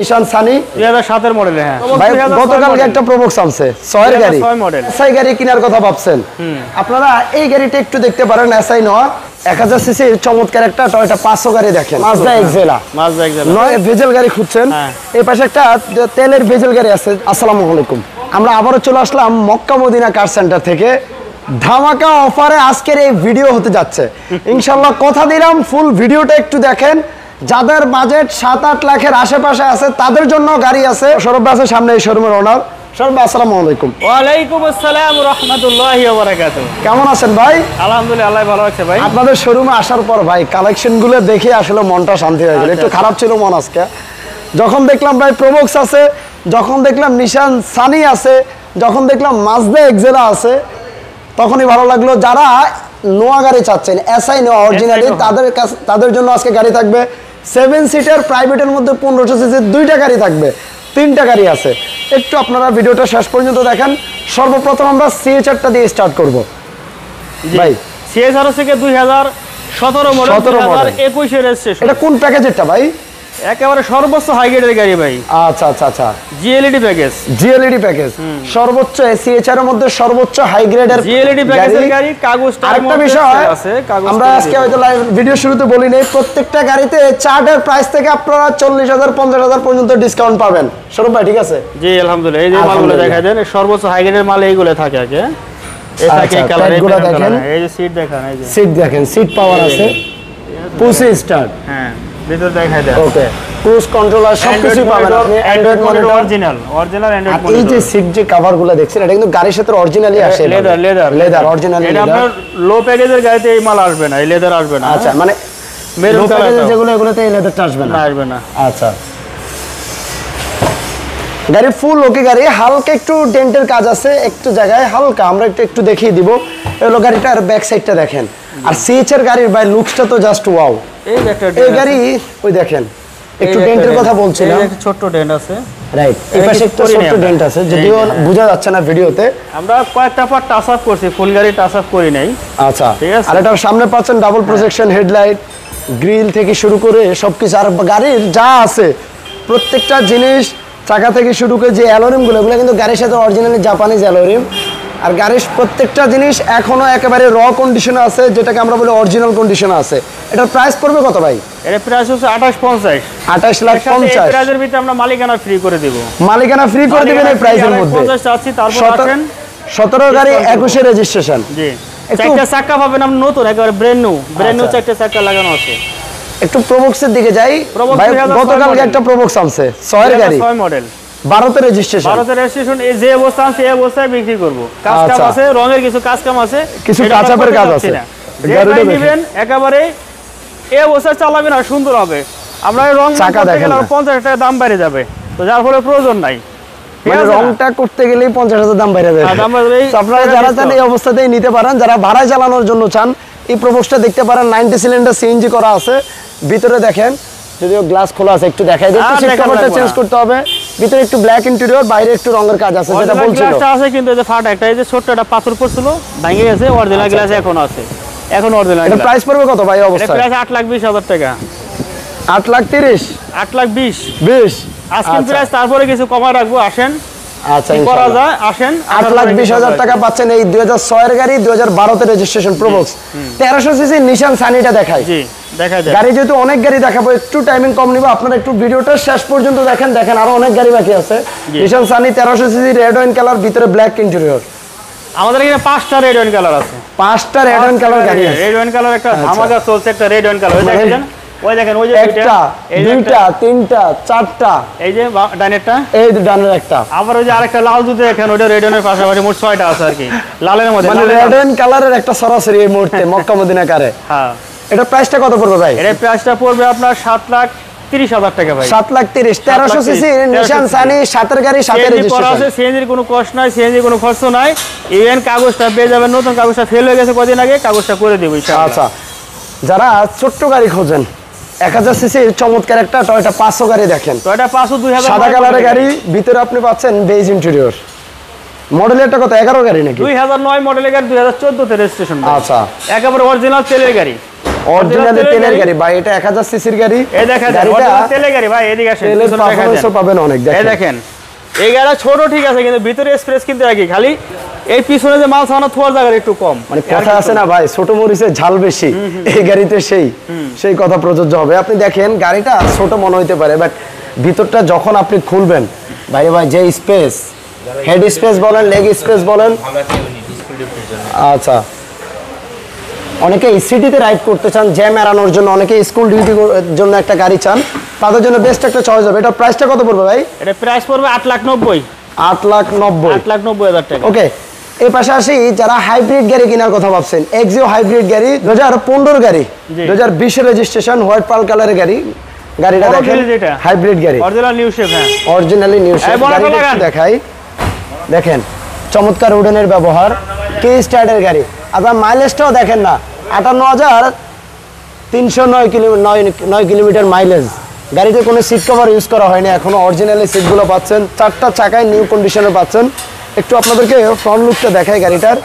নিশান সানি 2007 এর মডেল। হ্যাঁ ভাই গতকালকে একটা প্রবক্স আছে 6 এর গাড়ি, 6 মডেল এসআই গাড়ি কেনার কথা ভাবছেন আপনারা, এই গাড়িটা একটু দেখতে পারেন। এসআই নয় 1000 সিসি চমৎকার একটা টয়োটা 500 গাড়ি দেখেন, মাজদা এক্সেলা, নয় ভেজেল গাড়ি খুঁজছেন। এই পাশে একটা তেলের ভেজেল গাড়ি আছে। আসসালামু আলাইকুম, আমরা আবারও চলে আসলাম মক্কা মদিনা কার সেন্টার থেকে। ধামাকা অফারে আজকের এই ভিডিও হতে যাচ্ছে ইনশাআল্লাহ, কথা দিলাম ফুল ভিডিওটা একটু দেখেন। যাদের বাজেট 7-8 লাখের আশেপাশে আছে তাদের জন্য গাড়ি আছে। সৌরভ আছে সামনে এই শোরুমের ওনার। সৌরভ আসসালামু আলাইকুম। ওয়ালাইকুম আসসালাম ওয়া রাহমাতুল্লাহি ওয়া বারাকাতুহু। কেমন আছেন ভাই? আলহামদুলিল্লাহ, আল্লাহ ভালো আছে ভাই। আপনাদের শোরুমে আসার পর ভাই কালেকশনগুলো দেখে আসলে মনটা শান্তি হয়ে গেল। একটু খারাপ ছিল মন আজকে, যখন দেখলাম ভাই প্রোবক্স আছে, যখন দেখলাম নিশান সানি আছে, যখন দেখলাম মাজদা এক্সেলা আছে, তখনই ভালো লাগলো। যারা নোয়া গাড়ি চাচ্ছেন, এসআই নোয়া অরিজিনালি, তাদের জন্য আজকে গাড়ি থাকবে 7 সিটার প্রাইভেটের মধ্যে 1500 সিসির 2টা গাড়ি থাকবে, 3টা গাড়ি আছে। একটু আপনারা ভিডিওটা শেষ পর্যন্ত দেখেন। সর্বপ্রথম আমরা সিএচআরটা দিয়ে স্টার্ট করব ভাই। সিএচআর থেকে 2017 মডেল, 2021 এর রেজিস্ট্রেশন। এটা কোন প্যাকেজেরটা ভাই? একেবারে সর্বোচ্চ হাই গ্রেডের গাড়ি ভাই। আচ্ছা আচ্ছা আচ্ছা, জিএলইডি প্যাকেজ। জিএলইডি প্যাকেজ সর্বোচ্চ সিএচআর এর মধ্যে সর্বোচ্চ হাই গ্রেডের জিএলইডি প্যাকেজের গাড়ি। কাগজটা আরেকটা বিষয় আমরা আজকে হয়তো লাইভ ভিডিও শুরুতে বলি নাই, প্রত্যেকটা গাড়িতে চার্টার প্রাইস থেকে আপনারা 40,000 50,000 পর্যন্ত ডিসকাউন্ট পাবেন। সৌরভ ভাই ঠিক আছে? জি আলহামদুলিল্লাহ। এই যে মালগুলো দেখাই দেন, সর্বোচ্চ হাই গ্রেডের মাল এইগুলো থাকে আগে। এই থাকে কালারগুলো দেখেন, এই যে সিট দেখেন, এই যে সিট দেখেন, সিট পাওয়ার আছে, পুশি স্টার্ট। হ্যাঁ ভিতর দেখাই দেন। ওকে, ক্রুজ কন্ট্রোলার সবকিছু পাবেন আপনি, Android monitor original Android monitor. এই যে সিট যে কভারগুলো দেখছেন, এটা কিন্তু গাড়ির সাথে অরিজিনালি আসে, লেদার অরিজিনাল। এটা আপনার লো প্যাকেজের গাড়িতে এই মাল আসবে না, এই লেদার আসবে না। আচ্ছা, মানে মেরুন কালার যেগুলো, এগুলোতে এই লেদারটা আসবে না, আসবে না। আচ্ছা, গাড়ি ফুল ওকে গাড়ি, হালকা একটু ডেন্টের কাজ আছে একটু জায়গায় হালকা, আমরা একটু দেখিয়ে দিব। এগুলো গাড়িটার ব্যাক সাইডটা দেখেন। আর সিএচআর গাড়ির ভাই লুকসটা তো জাস্ট ওয়াও। এই গাড়ি ওই দেখেন, একটু ডেন্টের কথা বলছিলাম, একটা ছোট ডেন্ট আছে, রাইট। এই পাশে একটা ছোট ডেন্ট আছে, যদিও বোঝা যাচ্ছে না ভিডিওতে। আমরা কয়েকটা পার্ট টাচ আপ করছি, ফুল গাড়ি টাচ আপ করি নাই। আচ্ছা, আর এটার সামনে পাচ্ছেন ডাবল প্রজেকশন হেডলাইট, গ্রিল থেকে শুরু করে সবকিছু। আর গাড়ির যা আছে প্রত্যেকটা জিনিস, চাকা থেকে শুরু করে যে অ্যালোরিমগুলো, এগুলো কিন্তু গাড়ির সাথে অরিজিনালি জাপানিজ অ্যালোরিম। আর গাড়ির প্রত্যেকটা জিনিস এখনো একেবারে র কন্ডিশনে আছে, যেটাকে আমরা বলি অরিজিনাল কন্ডিশনে আছে। এটার প্রাইস পড়বে কত ভাই? এর প্রাইস হচ্ছে 28,50,000। 28,50,000 এই প্রাইসের ভিতরে আমরা মালিকানা ফ্রি করে দেব। মালিকানা ফ্রি করে দিবেন এই প্রাইসের মধ্যে। 50 চাচ্ছি, তারপর আসেন 17 গাড়ি 21 এর রেজিস্ট্রেশন। জি, চারটা চাকা পাবেন আপনি নতুন, একেবারে ব্র্যান্ড নিউ চারটা চাকা লাগানো আছে। একটু প্রোবক্সের দিকে যাই ভাই। গতকালকে একটা প্রোবক্স আছে 6 এর গাড়ি, 6 মডেল, 12 তে রেজিস্ট্রেশন। 12 তে রেজিস্ট্রেশন। এই যে অবস্থা আছে এই অবস্থায় বিক্রি করব। কাজ কাম আছে, রঙের কিছু কাজ কাম আছে, কিছু কাঁচাপের কাজ আছে। গাড়িটা নেবেন একেবারে এই অবস্থায় চালাবেন আর সুন্দর হবে। আমরা রং চাকা দেখেন 50,000 টাকা দাম বেড়ে যাবে, তো যার ফলে প্রয়োজন নাই। মানে রংটা করতে গেলেই 50,000 দাম বেড়ে যাবে। আপনারা যারা চান এই অবস্থাতেই নিতে পারেন। যারা ভাড়ায় চালানোর জন্য চান, এই প্রোবক্সটা দেখতে পারেন। 90 সিলিন্ডার সিএনজি করা আছে। ভিতরে দেখেন, যদিও গ্লাস খোলা আছে, একটু দেখাই দিই। সিট কভারটা চেঞ্জ করতে হবে। ভিতরে একটু ব্ল্যাক ইন্টেরিয়র, বাইরে একটু রঙের কাজ আছে, যেটা বলছিল। গ্লাসটা আছে কিন্তু এই যে ফাটা একটা, এই যে ছোট একটা পাথর পড়ছিল ভেঙে গেছে। অরিজিনাল গ্লাস এখন আছে, এখন অরিজিনাল। এটা প্রাইস পড়বে কত ভাই অবস্থা? প্রাইস 8,20,000 টাকা। 8,30,000 8,20,000 আজকের প্রাইস। তারপরে কিছু কমা রাখবো, আসেন। আচ্ছা, করা যায়, আসেন। 8,20,000 টাকা পাচ্ছেন এই 2006 এর গাড়ি, 2012 তে রেজিস্ট্রেশন প্রোবক্স। 1300 সিসি নিশান সানিটা দেখাই। জি দেখাই দেন। গাড়ি যেহেতু অনেক গাড়ি দেখাবো, একটু টাইমিং কম নিব। আপনারা একটু ভিডিওটা শেষ পর্যন্ত দেখেন। আরো অনেক গাড়ি বাকি আছে। Nissan Sunny 1300 CC, red wine colour, ভিতরে ব্ল্যাক ইন্টেরিয়র। আমাদের এখানে 5টা রেড ওয়াইন কালার আছে। 5টা রেড ওয়াইন কালার গাড়ি আছে। রেড ওয়াইন কালার একটা ধামাকা চলছে, একটা রেড ওয়াইন কালার। ওই দেখেন, ওই দেখেন, ওই যে একটা, দুইটা, তিনটা, চারটা, এই যে ডানেরটা, এই ডানের একটা। আবার ওই যে আরেকটা লাল দুধ দেখেন, ওইটা রেড ওয়াইনের পাশাপাশি মোট 6টা আছে আর কি লালের মধ্যে। মানে রেড ওয়াইন কালারের একটা সরাসরি এই মুহূর্তে মক্কা মদিনা কারে। হ্যাঁ, এটা প্রাইসটা কত পড়বে ভাই? এর প্রাইসটা পড়বে আপনার 7,30,000 টাকা ভাই। 7,30,000 1300 সিসি নিশান সানি 7 গাড়ি, 7 রেজিস্ট্রেশন আছে। সিএনজির কোনো কষ্ট নাই, সিএনজির কোনো খরচ নাই। ইভেন কাগজটা পেয়ে যাবেন নতুন, কাগজটা ফেল হয়ে গেছে কদিন আগে, কাগজটা করে দেব ইনশাআল্লাহ। আচ্ছা, যারা ছোট্ট গাড়ি খোঁজেন, 1000 সিসির চমৎকার একটা টয়োটা 500 গাড়ি দেখেন। টয়োটা 500 2000 সাদা কালারের গাড়ি, ভিতরে আপনি পাচ্ছেন বেজ ইন্টেরিয়র। মডেলটা কত? 11 গাড়ি নাকি? 2009 মডেলের গাড়ি, 2014 তে রেজিস্ট্রেশন। আচ্ছা, একেবারে অরিজিনাল তেলের গাড়ি। অরিজিনালি তেলের গাড়ি ভাই, এটা 1000 সিসির গাড়ি। এই দেখেন অরিজিনাল তেলের গাড়ি ভাই, এদিকে আসেন, তেলের পারফরম্যান্সও পাবেন অনেক। এই দেখেন এই গাড়িটা ছোট ঠিক আছে, কিন্তু ভিতরে স্পেস কিন্তু একই, খালি এই পিছনে যে মাল সামানো থোয়ার জায়গা একটু কম। মানে কথা আছে না ভাই, ছোট মরিচের ঝাল বেশি, এই গাড়িতে সেই কথা প্রযোজ্য হবে। আপনি দেখেন গাড়িটা ছোট মনে হইতে পারে, বাট ভিতরটা যখন আপনি খুলবেন ভাই যে স্পেস, হেড স্পেস বলেন, লেগ স্পেস বলেন। আচ্ছা, অনেকে সিটিতে রাইড করতে চান, জ্যাম এড়ানোর জন্য, অনেকে স্কুল ডিউটির জন্য একটা গাড়ি চান, তাদের জন্য বেস্ট একটা চয়েস হবে। এটা প্রাইসটা কত পড়বে ভাই? এটা প্রাইস পড়বে 8,90,000 8,90,000 টাকা। ওকে, এই পাশে আসি, যারা হাইব্রিড গাড়ি কেনার কথা ভাবছেন, এক্সিও হাইব্রিড গাড়ি 2015 গাড়ি, 2020 এর রেজিস্ট্রেশন, হোয়াইট পার্ল কালারের গাড়ি। গাড়িটা দেখেন, হাইব্রিড গাড়ি, অরিজিনাল নিউ শেপ। হ্যাঁ, অরিজিনালি নিউ শেপ। গাড়িটা দেখাই, দেখেন চমৎকার উডেনের ব্যবহার, কে স্টার্টের গাড়ি। আপনার মাইলেজটাও দেখেন না, 58,309 কিলোমিটার মাইলেজ। গাড়িতে কোনো সিট কভার ইউজ করা হয়নি এখনো, অরিজিনালি সিটগুলো পাচ্ছেন, 4টা চাকায় নিউ কন্ডিশনে পাচ্ছেন। একটু আপনাদেরকে ফ্রন্ট লুকটা দেখাই গাড়িটার।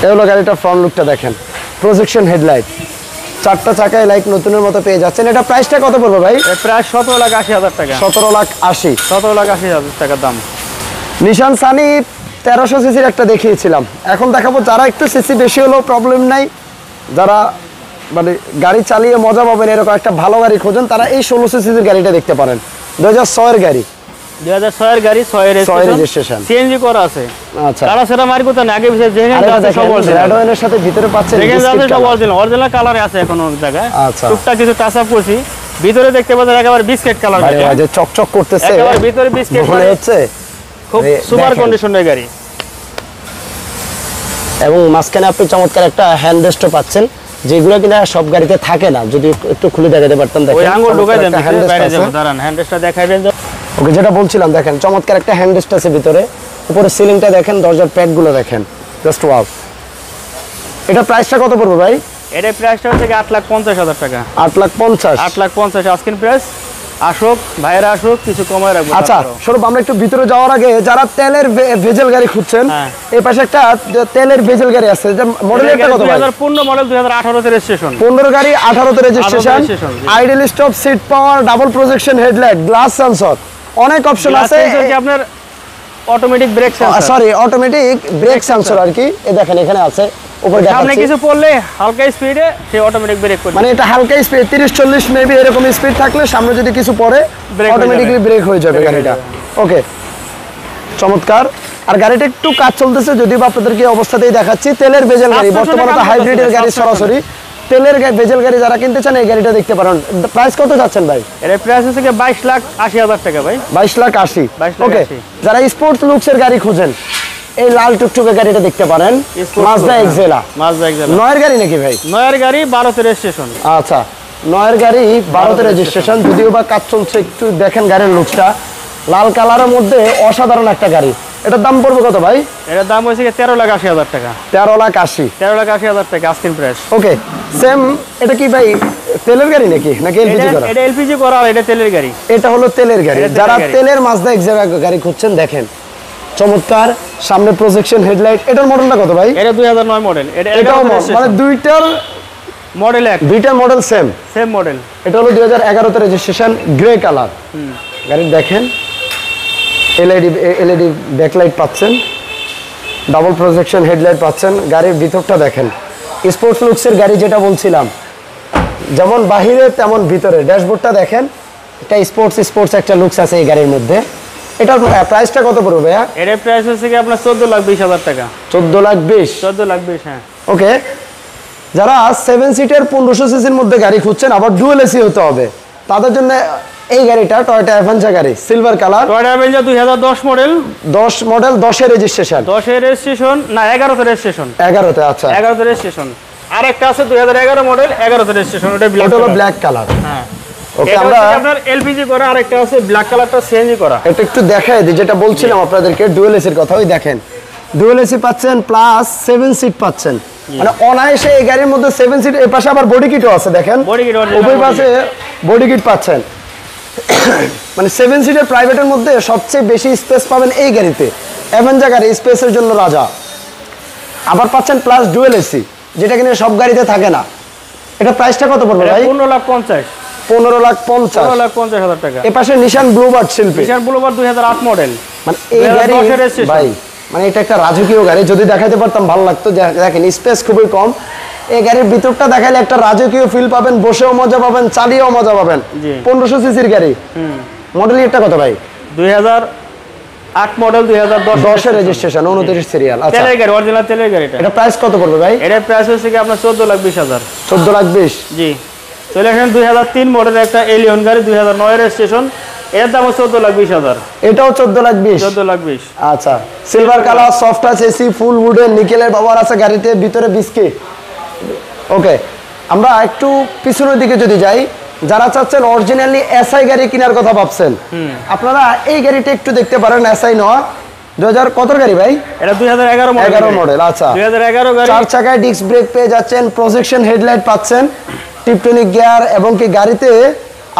এই হলো গাড়িটার ফ্রন্ট লুকটা দেখেন, প্রজেকশন হেডলাইট, 4টা চাকায় লাইট নতুনের মতো পেয়ে যাচ্ছেন। এটা প্রাইসটা কত পড়বে ভাই? প্রায় 17,80,000 টাকা। 17,80,000 টাকার দাম। নিশান সানি 1300 সিসির একটা দেখিয়েছিলাম, এখন দেখাবো যারা একটু সিসি বেশি হলেও প্রবলেম নাই, যারা মানে গাড়ি চালিয়ে মজা পাবেন এরকম একটা ভালো গাড়ি খোঁজেন, তারা এই 1600 সিসির গাড়িটা দেখতে পারেন। 2006 এর গাড়ি, 2006 এর গাড়ি, 6 এর রেজিস্ট্রেশন, সিএনজি করা আছে। আচ্ছা, কালার সেটা মারি কোথায় না, আগে পিছে যেখানে আছে সব অরিজিনাল। রেডওয়েনের সাথে ভিতরে পাচ্ছেন, যেখানে আছে সব অরিজিনাল, অরিজিনাল কালারে আছে এখন অনেক জায়গায়। আচ্ছা, টুকটাক কিছু টাচ আপ করছি, ভিতরে দেখতে পাচ্ছেন একেবারে বিস্কিট কালার, আরে যে চকচক করতেছে, একেবারে ভিতরে বিস্কিট মনে হচ্ছে খুব সুপার কন্ডিশনের গাড়ি। এবং মাঝখানে আপনি চমৎকার একটা হ্যান্ড রেস্টও পাচ্ছেন, যেগুলো কিনা সব গাড়িতে থাকে না। যদি একটু খুলে দেখাতে পারতাম, দেখেন ওই আঙ্গুল ঢুকাই দেন, বাইরে যাব, দাঁড়ান হ্যান্ড রেস্টটা দেখাই দেন। ওকে, যেটা বলছিলাম দেখেন চমৎকার একটা হ্যান্ড রেস্ট আছে ভিতরে, উপরে সিলিংটা দেখেন, দরজার প্যাডগুলো দেখেন, জাস্ট ওয়াও। এটা প্রাইসটা কত পড়বে ভাই? এর প্রাইসটা হচ্ছে 8,50,000 টাকা। 8,50,000 8,50,000 আজকের প্রাইস। আসুক ভাইরা, আসুক, কিছু কমায় রাখবো। আচ্ছা, স্বরূপ আমরা একটু ভিতরে যাওয়ার আগে, যারা তেলের ভেজেল গাড়ি খুঁজছেন, এই পাশে একটা তেলের ভেজেল গাড়ি আছে, যে মডেলটা কত ভাই? 2015 মডেল, 2018 তে রেজিস্ট্রেশন। 15 গাড়ি, 18 তে registration, idle stop, seat power, double projection headlight, glass sensor, অনেক অপশন আছে। আপনার automatic brake sensor, sorry automatic brake sensor আর কি, এই দেখেন এখানে আছে। উপরে দেখাচ্ছি, সামনে কিছু পড়লে হালকা স্পিডে সে অটোমেটিক ব্রেক করে, মানে এটা হালকা স্পিড 30-40 মেবি এরকম স্পিড থাকলে সামনে যদি কিছু পড়ে অটোমেটিক্যালি ব্রেক হয়ে যাবে গাড়িটা। ওকে, চমৎকার। আর গাড়িটা একটু কাজ চলতেছে, যদিও আপনাদেরকে অবস্থাতেই দেখাচ্ছি। তেলের ভেজেল গাড়ি, বর্তমানে তো হাইব্রিডের গাড়ি সরাসরি, তেলের ভেজেল গাড়ি যারা কিনতে চান এই গাড়িটা দেখতে পারেন। প্রাইস কত যাচ্ছেন ভাই? এর প্রাইস হচ্ছে 22,80,000 টাকা ভাই। 22,80,000। ওকে, যারা স্পোর্টস লুকসের গাড়ি খোঁজেন, এই লাল টুকটুকে গাড়িটা দেখতে পারেন, মাজদা এক্সেলা। 9 এর গাড়ি নাকি ভাই? 9 এর গাড়ি, 12 তে রেজিস্ট্রেশন। আচ্ছা, 9 এর গাড়ি, 12 তে রেজিস্ট্রেশন, যদিও বা কাজ চলছে। একটু দেখেন গাড়ির লুকসটা, লাল কালারের মধ্যে অসাধারণ একটা গাড়ি। এটার দাম পড়বে কত ভাই? এটার দাম হচ্ছে 13,80,000 টাকা। 13,80,000 টাকা আস্কিং প্রাইস। ওকে, সেম। এটা কি ভাই তেলের গাড়ি নাকি এলপিজি করা? এটা এলপিজি করা, আর এটা তেলের গাড়ি। এটা হলো তেলের গাড়ি। যারা তেলের মাজদা এক্সেলা গাড়ি খুঁজছেন, দেখেন চমৎকার সামনে প্রজেকশন হেডলাইট। এটার মডেলটা কত ভাই? এটা 2009 মডেল। এটাও মানে দুইটার মডেল এক, দুইটার মডেল সেম মডেল। এটা হলো 2011 তে রেজিস্ট্রেশন, গ্রে কালার। গাড়ি দেখেন, এলইডি ব্যাকলাইট পাচ্ছেন, ডাবল প্রজেকশন হেডলাইট পাচ্ছেন। গাড়ির ভিতরটা দেখেন, স্পোর্টস লুকসের গাড়ি যেটা বলছিলাম, যেমন বাহিরে তেমন ভিতরে। ড্যাশবোর্ডটা দেখেন, একটা স্পোর্টস একটা লুকস আছে এই গাড়ির মধ্যে। এটার প্রাইসটা কত পড়বে ভাইয়া? এর প্রাইস হচ্ছে কি আপনার 14,20,000 টাকা। 14,20,000। 14,20,000, হ্যাঁ। ওকে, যারা 7 সিটের 1500 সিসির মধ্যে গাড়ি খুঁজছেন, আবার ডুয়েল এসি হতে হবে, তাদের জন্য এই গাড়িটা টয়োটা অ্যাভেঞ্জার গাড়ি, silver colour. Toyota Avenger 2010 model. 10 model, 10 এর রেজিস্ট্রেশন। 10 এর রেজিস্ট্রেশন না, 11 তে রেজিস্ট্রেশন। 11 তে, আচ্ছা 11 তে রেজিস্ট্রেশন। আরেকটা আছে 2011 মডেল, 11 তে রেজিস্ট্রেশন, ওটা ব্ল্যাক কালার। হ্যাঁ, ওকে, আমরা আপনার এলপিজি করা, আরেকটা আছে ব্ল্যাক কালারটা সিএনজি করা। এটা একটু দেখাই দিই, যেটা বলছিলাম আপনাদেরকে ডুয়েল এসির কথা। ওই দেখেন, ডুয়েল এসি পাচ্ছেন, প্লাস 7 সিট পাচ্ছেন, মানে অনায়াসে এই গাড়ির মধ্যে 7 সিট। এই পাশে আবার বডি কিটও আছে, দেখেন উভয় পাশে বডি কিট পাচ্ছেন। মানে 7 সিটের প্রাইভেটের মধ্যে সবচেয়ে বেশি স্পেস পাবেন এই গাড়িতে। অ্যাভেঞ্জার গাড়ি স্পেসের জন্য রাজা। আবার পাচ্ছেন প্লাস ডুয়েল এসি, যেটা কিনা সব গাড়িতে থাকে না। এটা প্রাইসটা কত পড়বে ভাই? 15,50,000। 15,50,000 টাকা। এই পাশে নিশান ব্লুবার্ড শিল্পী। নিশান ব্লুবার্ড 2008 মডেল। মানে এই গাড়ি ভাই মানে এটা একটা রাজকীয় গাড়ি, যদি দেখাইতে পারতাম ভালো লাগতো। দেখেন স্পেস খুবই কম, এই গাড়ির ভিতরটা দেখাইলে একটা রাজকীয় ফিল পাবেন, বসেও মজা পাবেন, চালিয়েও মজা পাবেন। 1500 সিসির গাড়ি। মডেল এটা কত ভাই? 2008 মডেল, 2010 এর রেজিস্ট্রেশন, 29 সিরিয়াল। আচ্ছা, তেলের গাড়ি, অরিজিনাল তেলের গাড়ি। এটা প্রাইস কত পড়বে ভাই? এটার প্রাইস হচ্ছে কি আপনার 14,20,000। 14,20,000। জি। চলে আসেন 2003 মডেলের একটা এলিয়ন গাড়ি, 2009 এর রেজিস্ট্রেশন, এর দাম 14,20,000। এটাও 14,20,000। 14,20,000। আচ্ছা, silver colour, soft touch AC, full wooden, নিকেলের ব্যবহার আছে গাড়িতে, ভিতরে বিস্কিট। ওকে, আমরা একটু পিছনের দিকে যদি যাই, যারা চাচ্ছেন অরিজিনালি এসআই গাড়ি কেনার কথা ভাবছেন, আপনারা এই গাড়িটা একটু দেখতে পারেন। এসআই নয়, 2000 কত গাড়ি ভাই? এটা 2011 মডেল। আচ্ছা, 2011 গাড়ি। 4 চাকায় ডিস্ক ব্রেক পেয়ে যাচ্ছেন, প্রজেকশন হেডলাইট পাচ্ছেন, টিপটনিক গিয়ার, এবং কি গাড়িতে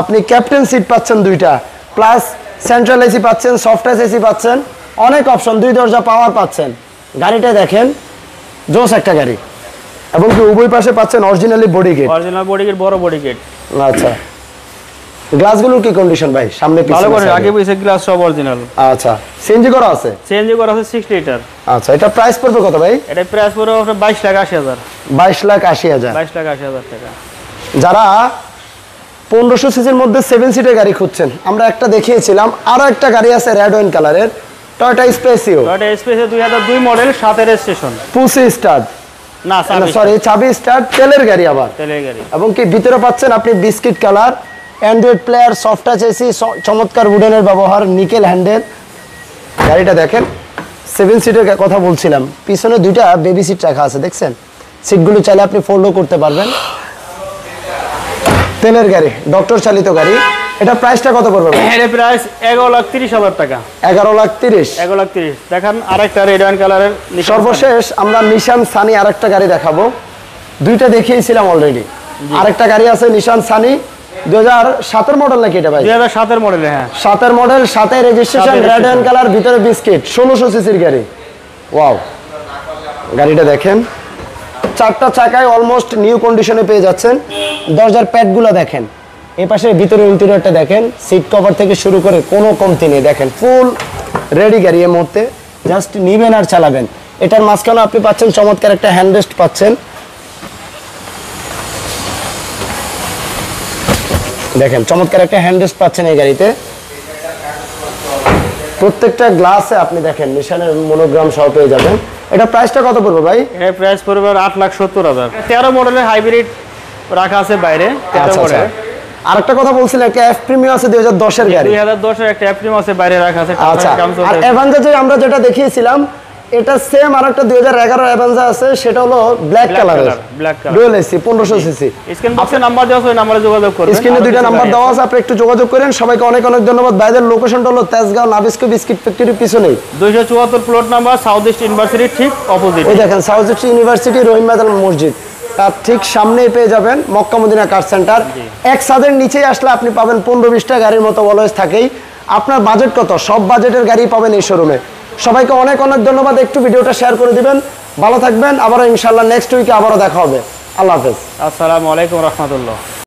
আপনি ক্যাপ্টেন সিট পাচ্ছেন 2টা, প্লাস সেন্ট্রাল এসি পাচ্ছেন, সফট টাচ এসি পাচ্ছেন, অনেক অপশন, 2 দরজা পাওয়ার পাচ্ছেন। গাড়িটা দেখেন, জোস একটা গাড়ি, এবং কি উভয় পাশে পাচ্ছেন originally body kit. Original body kit, বড় বডি কিট। আচ্ছা, গ্লাসগুলোর কি কন্ডিশন ভাই? সামনে পিছনে ভালো করে, আগে পিছে গ্লাস সব অরিজিনাল। আচ্ছা, সিএনজি করা আছে? সিএনজি করা আছে 6 লিটার। আচ্ছা, এটা প্রাইস পড়বে কত ভাই? এটা প্রাইস পড়বে আপনার 22,80,000। 22,80,000। 22,80,000 টাকা। যারা 1500 সিসির মধ্যে 7 সিটের গাড়ি খুঁজছেন, আমরা একটা দেখিয়েছিলাম, আরো একটা গাড়ি আছে রেড ওয়াইন কালারের, Toyota Spacio. Toyota Spacio 2002 model, 7 এর রেজিস্ট্রেশন। পুসি স্টার্ট না, সরি, চাবি স্টার্ট, তেলের গাড়ি আবার। তেলের গাড়ি। এবং কি ভিতরে পাচ্ছেন আপনি biscuit colour, Android player, soft touch AC, চমৎকার উডেনের ব্যবহার, নিকেল হ্যান্ডেল। গাড়িটা দেখেন, 7 সিটের কথা বলছিলাম, পিছনে 2টা বেবি সিট রাখা আছে, দেখছেন? সিটগুলো চাইলে আপনি ফোল্ডও করতে পারবেন। তেলের গাড়ি, ডক্টর চালিত গাড়ি। এটা প্রাইসটা কত পড়বে? এর প্রাইস 11,30,000 টাকা। 11,30,000। 11,30,000। দেখেন আরেকটা রেড ওয়াইন কালারের। সর্বশেষ আমরা নিশান সানি আরেকটা গাড়ি দেখাবো, 2টা দেখিয়েছিলাম অলরেডি। আরেকটা গাড়ি আছে নিশান সানি, 2007 মডেল নাকি এটা ভাই? 2007 মডেল। হ্যাঁ, 7 model, 7 registration, red wine colour, ভিতরে বিস্কিট, 1600 সিসির গাড়ি। ওয়াও, গাড়িটা দেখেন, 4টা চাকায় অলমোস্ট নিউ কন্ডিশনে পেয়ে যাচ্ছেন। দরজার প্যাডগুলো দেখেন, এই পাশে ভিতরে ইন্টেরিয়রটা দেখেন, সিট কভার থেকে শুরু করে কোনো কমতি নেই। দেখেন ফুল রেডি গাড়ি, এই মুহূর্তে জাস্ট নিবেন আর চালাবেন। এটার মাঝখানে আপনি পাচ্ছেন চমৎকার একটা হ্যান্ডরেস্ট পাচ্ছেন। দেখেন চমৎকার একটা হ্যান্ডরেস্ট পাচ্ছেন এই গাড়িতে। প্রত্যেকটা গ্লাসে আপনি দেখেন নিশানের মনোগ্রাম সহ পেয়ে যাবেন। এটা প্রাইসটা কত পড়বে ভাই? এর প্রাইস পড়বে 8,70,000। 13 মডেলের হাইব্রিড রাখা আছে বাইরে। 13 মডেল। আরেকটা কথা বলছিলেন, একটা এফ প্রিমিয়াম আছে 2010 এর গাড়ি। 2010 এর একটা এফ প্রিমিয়াম আছে বাইরে রাখা আছে। আচ্ছা, আর অ্যাভেঞ্জার যে আমরা যেটা দেখিয়েছিলাম, এটা সেম আরেকটা 2011 অ্যাভেঞ্জার আছে, সেটা হলো ব্ল্যাক কালারের, black colour, dual AC, 1500 CC. Screen বক্সে নাম্বার দেওয়া আছে, ওই নম্বরে যোগাযোগ করবেন। স্ক্রিনে 2টা নাম্বার দেওয়া আছে, আপনি একটু যোগাযোগ করেন। সবাইকে অনেক অনেক ধন্যবাদ। ভাইদের লোকেশনটা হলো তেজগাঁও নাবিস্কো বিস্কিট ফ্যাক্টরি পিছনেই, 274 plot number, south east university ঠিক অপোজিট। এই দেখেন সাউথ ইস্ট ইউনিভার্সিটি, রহিম মাদার মসজিদ, তার ঠিক সামনেই পেয়ে যাবেন মক্কা মদিনা কার সেন্টার। এক ছাদের নিচেই আসলে আপনি পাবেন 15-20টা গাড়ির মতো অলওয়েজ থাকেই। আপনার বাজেট কত? সব বাজেটের গাড়ি পাবেন এই শোরুমে। সবাইকে অনেক অনেক ধন্যবাদ। একটু ভিডিওটা শেয়ার করে দিবেন। ভালো থাকবেন। আবারও ইনশাআল্লাহ নেক্সট উইকে আবারও দেখা হবে। আল্লাহ হাফেজ। আসসালামু আলাইকুম রহমতুল্লাহ।